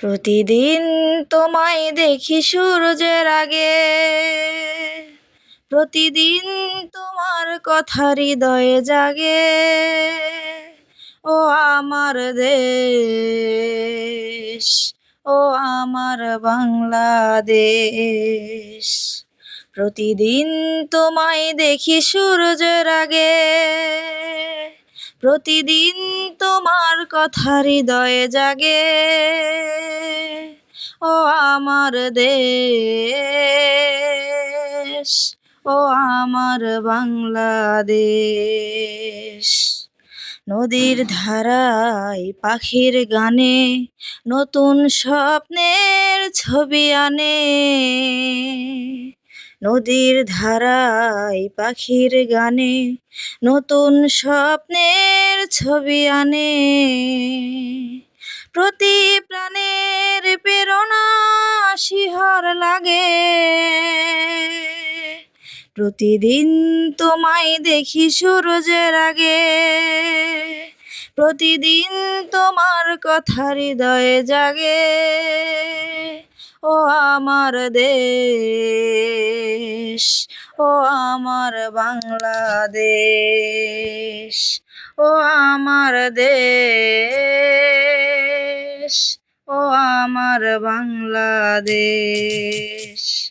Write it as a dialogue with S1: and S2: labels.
S1: প্রতিদিন তোমায় দেখি সূর্যের আগে, প্রতিদিন তোমার কথা হৃদয়ে জাগে। ও আমার দেশ, ও আমার বাংলাদেশ। প্রতিদিন তোমায় দেখি সূর্যের আগে, প্রতিদিন তোমার কথা হৃদয়ে জাগে। ও আমার দেশ, ও আমার বাংলাদেশ। নদীর ধারায় পাখির গানে নতুন স্বপ্নের ছবি আনে। নদীর ধারায় পাখির গানে নতুন স্বপ্নের ছবি আনে। প্রতি প্রাণের প্রেরণা শিহর লাগে। প্রতিদিন তোমায় দেখি সূর্যের আগে, প্রতিদিন তোমার কথা হৃদয়ে জাগে। ও আমার দেশ, ও আমার বাংলাদেশ। ও আমার দেশ, ও আমার বাংলাদেশ।